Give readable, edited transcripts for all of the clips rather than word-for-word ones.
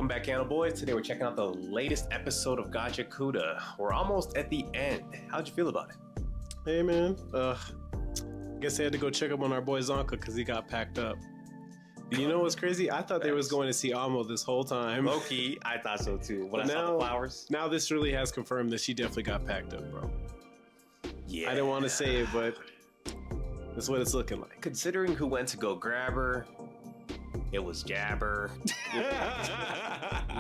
Welcome back, Candle Boys. Today we're checking out the latest episode of Gachiakuta. We're almost at the end. How'd you feel about it? Hey, man. Guess I had to go check up on our boy Zanka because he got packed up. You know what's crazy? I thought they was going to see Amo this whole time. Low-key, I thought so too. When I saw the flowers. Now this really has confirmed that she definitely got packed up, bro. Yeah. I didn't want to say it, but that's what it's looking like. Considering who went to go grab her, it was Jabber.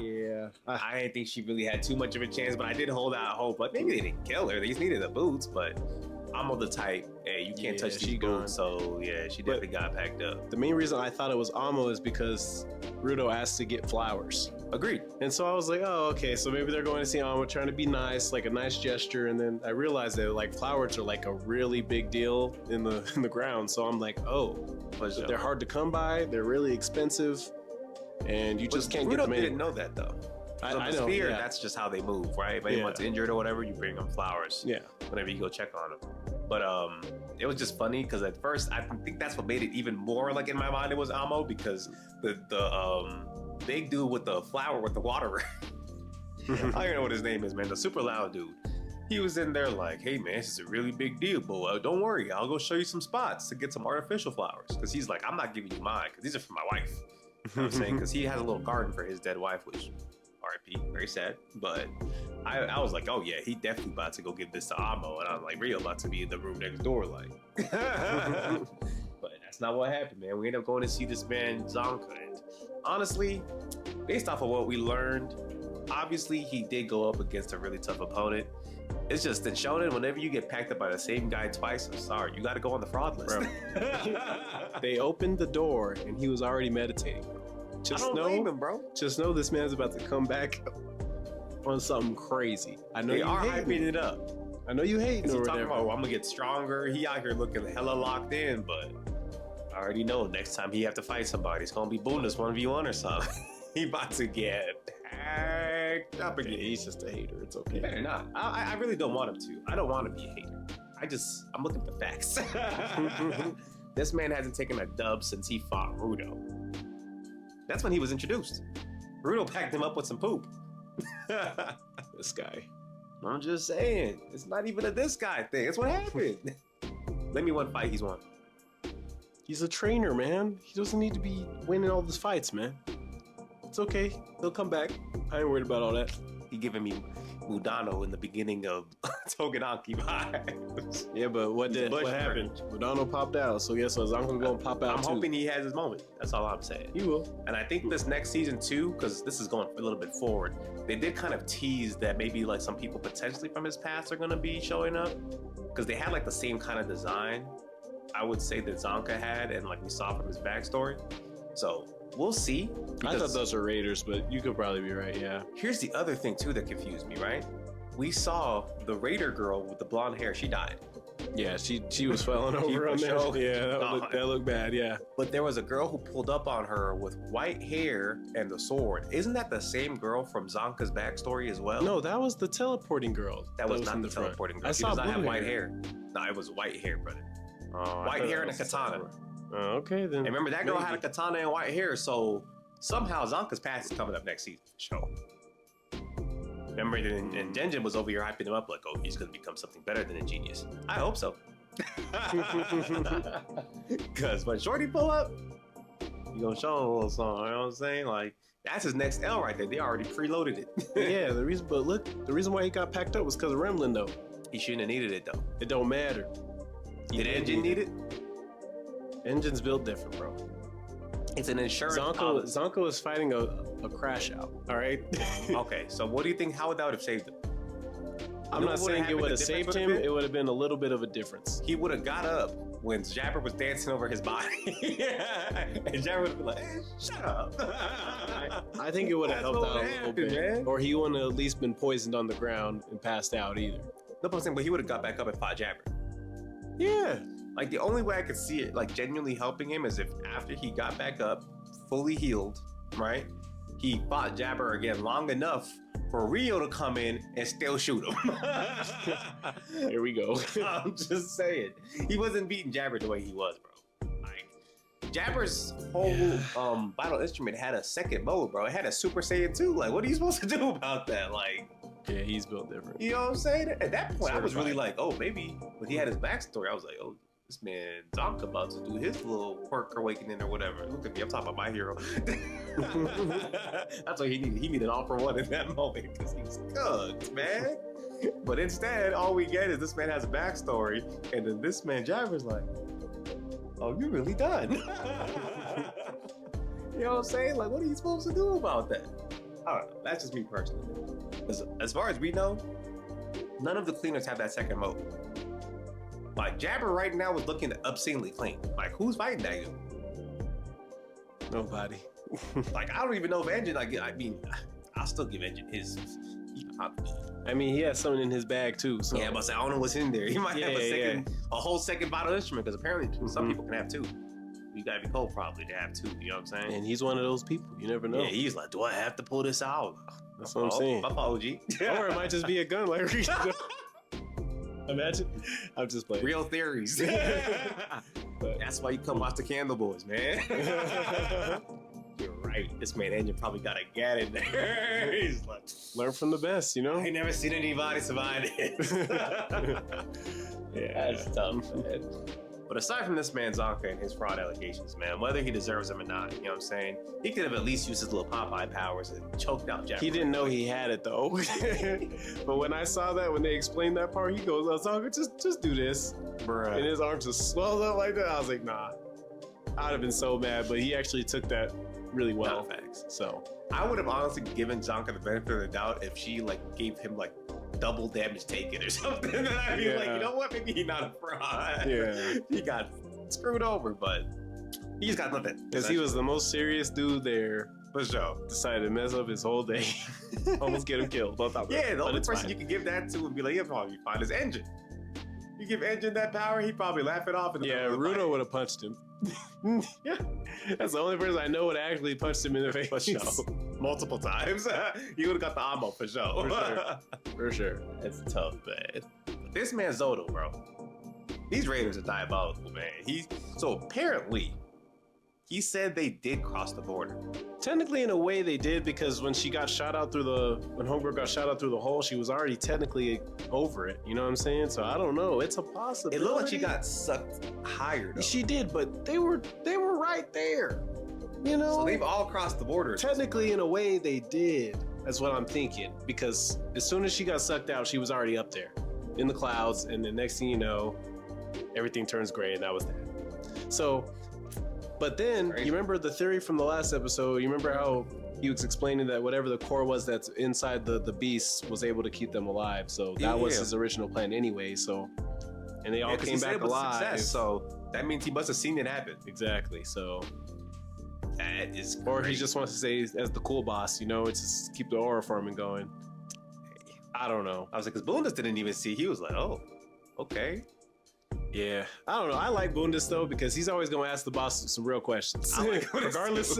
Yeah. I didn't think she really had too much of a chance, but I did hold out hope. Like, maybe they didn't kill her. They just needed the boots, but I'm of the type, hey, you can't touch these boots. So, yeah, she definitely got packed up. The main reason I thought it was Amo is because Rudo asked to get flowers. Agreed. And so I was like, oh, okay, so maybe they're going to see Amo trying to be nice, like a nice gesture. And then I realized that like flowers are like a really big deal in the ground. So I'm like, oh, but they're hard to come by. They're really expensive. And you just can't get them in. Rudo didn't know that though. I know. Spear, yeah. That's just how they move, right? If anyone's injured or whatever, you bring them flowers. Yeah. Whenever you go check on them. But it was just funny because at first I think that's what made it even more like in my mind it was Amo because the big dude with the flower with the water. I don't even know what his name is, man. The super loud dude. He was in there like, hey man, this is a really big deal, but don't worry, I'll go show you some spots to get some artificial flowers. Because he's like, I'm not giving you mine because these are for my wife. You know what I'm saying? Because he has a little garden for his dead wife, which R.I.P. Very sad. But I was like, oh yeah, he definitely about to go give this to Amo. And I'm like, Rio about to be in the room next door, like. But that's not what happened, man. We ended up going to see this man, Zanka. And honestly, based off of what we learned, obviously he did go up against a really tough opponent. It's just in Shonen, whenever you get packed up by the same guy twice, I'm sorry, you got to go on the fraud list. They opened the door and he was already meditating. I don't blame him, bro. Just know this man's about to come back on something crazy. I know they are hyping it up. I know you hate. He talking about, I'm gonna get stronger. He out here looking hella locked in, but I already know next time he have to fight somebody, it's gonna be Bundes 1v1 or something. He about to get packed up again. He's just a hater. It's okay. Better not. I really don't want him to. I don't want to be a hater. I'm looking for facts. This man hasn't taken a dub since he fought Rudo. That's when he was introduced. Rudo packed him up with some poop. This guy. I'm just saying. It's not even a this guy thing. It's what happened. Let me one fight, he's won. He's a trainer, man. He doesn't need to be winning all these fights, man. It's okay. He'll come back. I ain't worried about all that. He giving me Mudano in the beginning of Togedanki vibes. Yeah, but what happened? Mudano popped out, so yes, Zanka gonna pop out. I'm hoping he has his moment. That's all I'm saying. He will. And I think this next season too, because this is going a little bit forward, they did kind of tease that maybe like some people potentially from his past are gonna be showing up. Because they had like the same kind of design, I would say, that Zanka had, and like we saw from his backstory. So we'll see. I thought those were Raiders, but you could probably be right, yeah. Here's the other thing too that confused me, right? We saw the Raider girl with the blonde hair, she died. Yeah, she was falling over on there. Yeah, that looked bad, yeah. But there was a girl who pulled up on her with white hair and the sword. Isn't that the same girl from Zanka's backstory as well? No, that was the teleporting girl. That was not the teleporting girl. She does not have white hair. No, it was white hair, brother. White hair and a katana. Okay, then. And remember, that girl had a katana and white hair, so somehow Zanka's past is coming up next season for sure. Remember, and Genjin was over here hyping him up like, oh, he's going to become something better than a genius. I hope so. Because when Shorty pull up, you going to show him a little something, you know what I'm saying? Like, that's his next L right there. They already preloaded it. Yeah, the reason why he got packed up was because of Remlin, though. He shouldn't have needed it, though. It don't matter. Did Engine need it? Engine's built different, bro. It's an insurance. Zanka was fighting a crash out. All right. Okay, so what do you think? How would that have saved him? I'm not saying it would have saved him. It would have been a little bit of a difference. He would have got up when Jabber was dancing over his body, and Jabber would have been like, hey, "Shut up." I think it would have helped out a little bit, man. Or he wouldn't have at least been poisoned on the ground and passed out either. No, but I'm saying, but he would have got back up and fought Jabber. Yeah. Like, the only way I could see it, like, genuinely helping him is if after he got back up, fully healed, right? He fought Jabber again long enough for Rio to come in and still shoot him. Here we go. I'm just saying. He wasn't beating Jabber the way he was, bro. Like, Jabber's whole battle instrument had a second mode, bro. It had a Super Saiyan 2. Like, what are you supposed to do about that? Like, yeah, he's built different. You know what I'm saying? At that point, I was really like, oh, maybe when he had his backstory, I was like, oh, this man Zanka about to do his little quirk awakening or whatever. Look at me, I'm talking about my hero. That's what he needed. He needed all for one in that moment because he was cooked, man. But instead, all we get is this man has a backstory, and then this man Jabber's like, oh, you're really done. You know what I'm saying? Like, what are you supposed to do about that? I don't know. That's just me personally. As far as we know, none of the cleaners have that second mode. Like, Jabber right now is looking obscenely clean. Like, who's fighting that dude? Nobody. Like, I don't even know if Engine, like, I mean, I'll still give Engine his. I mean, he has something in his bag too. So. Yeah, but I don't know what's in there. He might have a whole second bottle instrument because apparently some people can have two. You gotta be cold probably to have two. You know what I'm saying? And he's one of those people. You never know. Yeah, he's like, do I have to pull this out? That's what I'm saying. My apology. Or it might just be a gun. Like, imagine. I'm just playing. Real theories. That's why you come watch the Candle Boys, man. You're right. This man Engine probably got a gat in there. He's like, learn from the best, you know? I ain't never seen anybody survive this. Yeah, that's tough, man. But aside from this man Zanka and his fraud allegations, man, whether he deserves them or not, you know what I'm saying? He could have at least used his little Popeye powers and choked out Jabber. He didn't know he had it though. But when I saw that, when they explained that part, he goes, oh, Zanka, just do this. Bruh. And his arms just swelled up like that. I was like, nah. I'd have been so mad, but he actually took that really well. Facts. So I would have honestly given Zanka the benefit of the doubt if she like gave him like double damage taken or something. And I'd be like, you know what? Maybe he's not a fraud. Yeah. He got screwed over, but he's got nothing. Because he was the most serious dude there. For sure. Decided to mess up his whole day. Almost get him killed. Yeah, the only person you can give that to would be like, he'll probably find his Engine. You give Engine that power, he'd probably laugh it off. Yeah, Runo would have punched him. Yeah, that's the only person I know would actually punched him in the face. For sure. Multiple times. He would have got the ammo for sure. For sure. It's tough, man. But this man Zodo, bro. These Raiders are diabolical, man. So apparently, he said they did cross the border. Technically, in a way, they did, because when she got shot out through when Homegirl got shot out through the hole, she was already technically over it. You know what I'm saying? So I don't know. It's a possibility. It looked like she got sucked higher, though. She did, but they were right there. You know? So they've all crossed the border. Technically, in a way, they did. That's what I'm thinking. Because as soon as she got sucked out, she was already up there in the clouds. And the next thing you know, everything turns gray, and that was that. So... But then, you remember the theory from the last episode? You remember how he was explaining that whatever the core was that's inside the beast was able to keep them alive. So that was his original plan anyway. So, and they all came back alive. Success, so that means he must have seen it happen. Exactly. So that is crazy. Or he just wants to say as the cool boss, you know, it's just keep the aura farming going. I don't know. I was like, because Bundes didn't even see. He was like, oh, okay. Yeah, I don't know. I like Bundes though, because he's always going to ask the boss some real questions. Regardless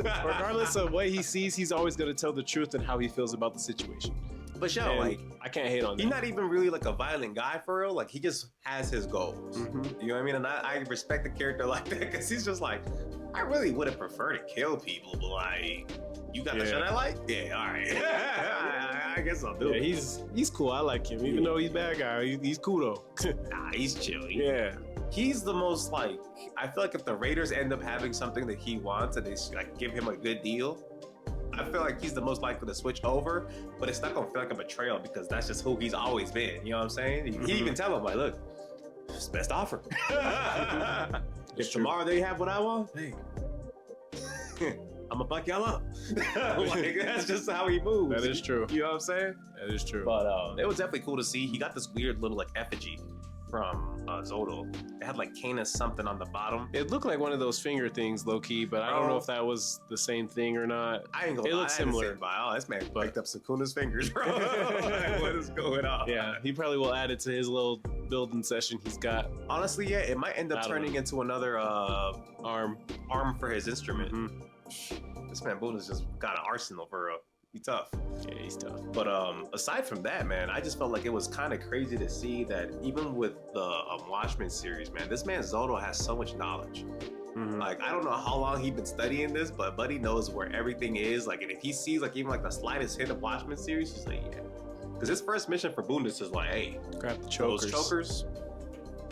of what he sees, he's always going to tell the truth and how he feels about the situation. But sure, like, I can't hate on that. He's not even really like a violent guy for real. Like, he just has his goals. Mm-hmm. You know what I mean? And I respect the character like that, because he's just like, I really would have preferred to kill people, but like, you got the shit I like? Yeah, all right. I guess I'll do it. He's cool. I like him, even though he's a bad guy. He's cool though. Nah, he's chill. Yeah. He's the most like, I feel like if the Raiders end up having something that he wants and they like give him a good deal, I feel like he's the most likely to switch over, but it's not gonna feel like a betrayal because that's just who he's always been. You know what I'm saying? He even tell him like, look, it's best offer. If tomorrow they have what I want, hey, I'm gonna fuck y'all up. Like, that's just how he moves. That is true. You know what I'm saying? That is true. But it was definitely cool to see. He got this weird little like effigy from Zodo. It had like Canis something on the bottom. It looked like one of those finger things, low key, but I don't know if that was the same thing or not. I ain't gonna lie. It looks similar. Oh, this man picked up Sukuna's fingers, bro. Like, what is going on? Yeah, he probably will add it to his little building session he's got. Honestly, yeah, it might end up turning into another arm for his instrument. Mm-hmm. This man Bundes just got an arsenal for real. He's tough. Yeah, he's tough. But aside from that, man, I just felt like it was kind of crazy to see that even with the Watchmen series, man, this man Zoro has so much knowledge. Mm-hmm. Like, I don't know how long he's been studying this, but buddy knows where everything is. Like, and if he sees like even like the slightest hint of Watchmen series, he's like, yeah. Because his first mission for Bundes is like, hey, grab the chokers. Those chokers.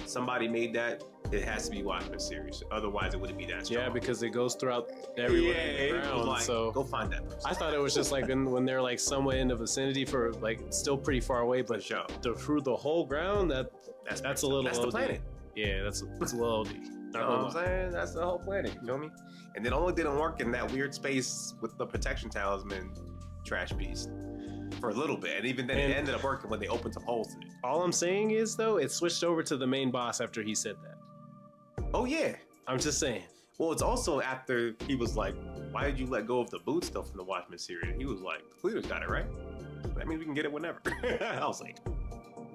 Somebody made that. It has to be Watchmen series. Otherwise, it wouldn't be that strong. Yeah, because it goes throughout everywhere. Yeah, like, so go find that person. I thought it was just like when they're like somewhere in the vicinity for like still pretty far away, but through the whole ground, that's a little. That's the planet. Yeah, that's a little OD. You know what I'm saying? That's the whole planet. You feel me? And it only didn't work in that weird space with the protection talisman trash beast for a little bit, and even then it ended up working when they opened some holes in it. All I'm saying is though, it switched over to the main boss after he said that. Oh yeah, I'm just saying. Well, it's also after he was like, "Why did you let go of the boot stuff from the Watchmen series?" And he was like, "The Cleaner's got it, right? That means we can get it whenever." I was like,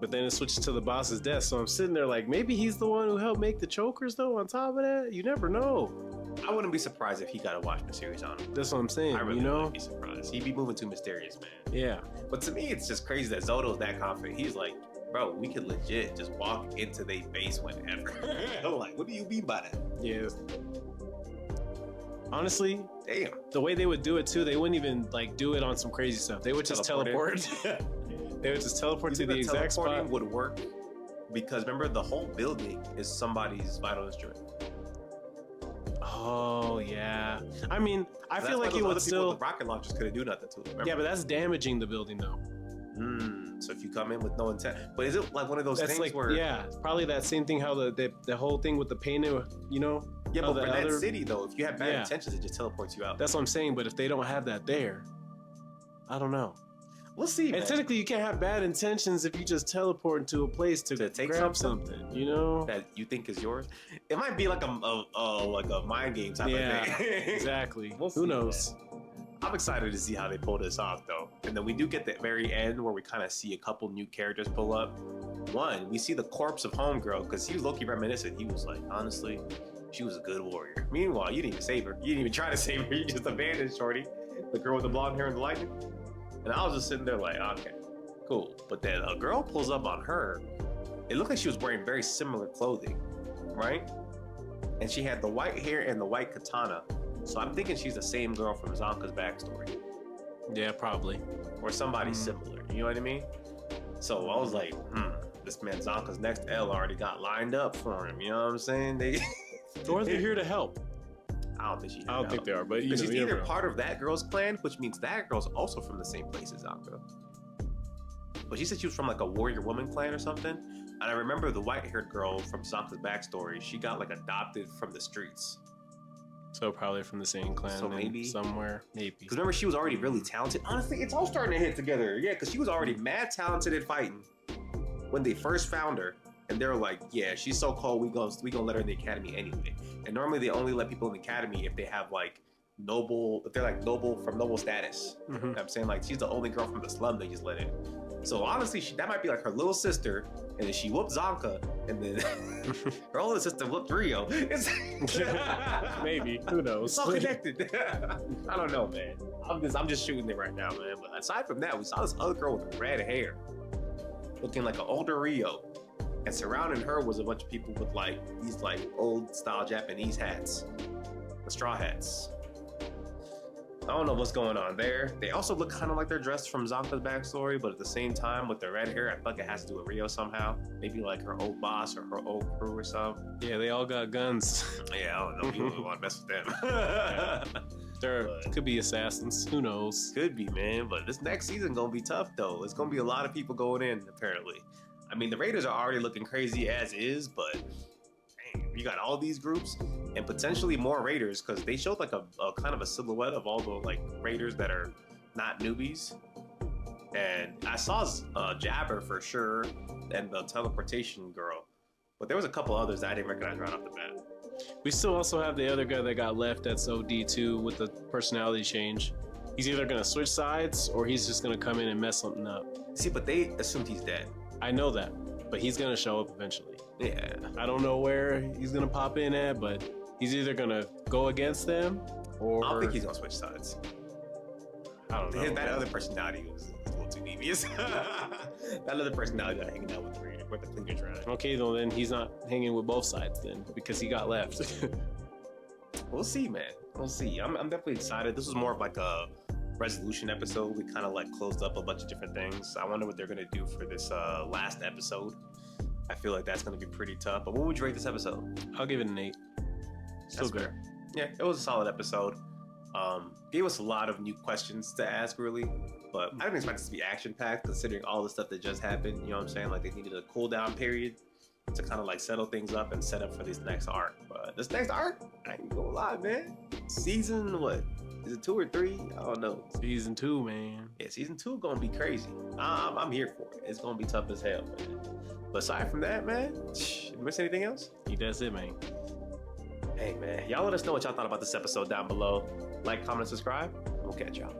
but then it switches to the boss's desk, so I'm sitting there like, maybe he's the one who helped make the chokers though. On top of that, you never know. I wouldn't be surprised if he got a Watchmen series on him. That's what I'm saying. I really wouldn't be surprised. He'd be moving too mysterious, man. Yeah. But to me, it's just crazy that Zoto's that confident. He's like, bro, we could legit just walk into their base whenever. I'm like, what do you mean by that? Yeah. Honestly, damn. The way they would do it too, they wouldn't even like do it on some crazy stuff. They would just teleport. They would just teleport to the exact spot. Would work because remember the whole building is somebody's vital instrument. Oh yeah. I mean, I feel like it would still. With the rocket launchers couldn't do nothing to it. Remember? Yeah, but that's damaging the building though. So if you come in with no intent, but is it like one of those things like, where? Yeah, probably that same thing. How the whole thing with the painting, you know. Yeah, but for that city though, if you have bad intentions, it just teleports you out. That's what I'm saying. But if they don't have that there, I don't know. We'll see. And technically, you can't have bad intentions if you just teleport into a place to take grab something. You know that you think is yours. It might be like a mind game type of thing. Exactly. Who knows? Man. I'm excited to see how they pull this off, though. And then we do get the very end where we kind of see a couple new characters pull up. One, we see the corpse of Homegirl because he was low-key reminiscent. He was like, honestly, she was a good warrior. Meanwhile, you didn't even save her. You didn't even try to save her. You just abandoned Shorty, the girl with the blonde hair and the lightning. And I was just sitting there like, okay, cool. But then a girl pulls up on her. It looked like she was wearing very similar clothing, right? And she had the white hair and the white katana. So I'm thinking she's the same girl from Zanka's backstory. Yeah, probably. Or somebody similar, you know what I mean? So I was like, this man Zanka's next L already got lined up for him, you know what I'm saying? Or they're here to help. I don't think she's. I don't think they are, but she's either part of that girl's clan, which means that girl's also from the same place as Zanka. But she said she was from like a warrior woman clan or something. And I remember the white-haired girl from Zanka's backstory. She got like adopted from the streets. So probably from the same clan. So maybe somewhere, maybe. Because remember, she was already really talented. Honestly, it's all starting to hit together. Yeah, because she was already mad talented at fighting when they first found her. And they were like, yeah, she's so cold, we gonna let her in the academy anyway. And normally they only let people in the academy if they have like noble, if they're like noble from noble status. You know what I'm saying? Like she's the only girl from the slum they just let in. So honestly, that might be like her little sister, and then she whooped Zanka, and then her older sister whooped Rio. Maybe, who knows? It's all connected. I don't know, man. I'm just shooting it right now, man. But aside from that, we saw this other girl with red hair, looking like an older Rio. And surrounding her was a bunch of people with like these like old style Japanese hats, the straw hats. I don't know what's going on there. They also look kind of like they're dressed from Zanka's backstory, but at the same time with the red hair, I feel like it has to do with Rio somehow. Maybe like her old boss or her old crew or something. Yeah, they all got guns. Yeah, I don't know. People want to mess with them. There could be assassins. Who knows? Could be, man. But this next season gonna be tough though. It's gonna be a lot of people going in apparently. I mean, the Raiders are already looking crazy as is, but dang, you got all these groups and potentially more Raiders because they showed like a kind of a silhouette of all the like Raiders that are not newbies. And I saw Jabber for sure and the teleportation girl, but there was a couple others that I didn't recognize right off the bat. We still also have the other guy that got left that's OD too with the personality change. He's either going to switch sides or he's just going to come in and mess something up. See, but they assumed he's dead. I know that, but he's gonna show up eventually. Yeah. I don't know where he's gonna pop in at, but he's either gonna go against them or... I don't think he's gonna switch sides. I don't know. That other personality was a little too devious. That other personality not hanging out with the cleaner trying. Okay, though, then he's not hanging with both sides then because he got left. We'll see, man. We'll see. I'm definitely excited. This was more of like a resolution episode. We kind of like closed up a bunch of different things. I wonder what they're gonna do for this last episode. I feel like that's gonna be pretty tough. But what would you rate this episode? I'll give it an 8. Still good. Yeah, it was a solid episode. Gave us a lot of new questions to ask, really. But I didn't expect this to be action-packed, considering all the stuff that just happened. You know what I'm saying? Like, they needed a cool-down period to kind of like settle things up and set up for this next arc. But this next arc, I ain't gonna lie, man. Season, what? Is it 2 or 3? I don't know. Season 2, man. Yeah, season 2 gonna be crazy. I'm here for it. It's gonna be tough as hell, man. But aside from that, man, you miss anything else? That's it, man. Hey, man, y'all let us know what y'all thought about this episode down below. Like, comment, subscribe. We'll catch y'all.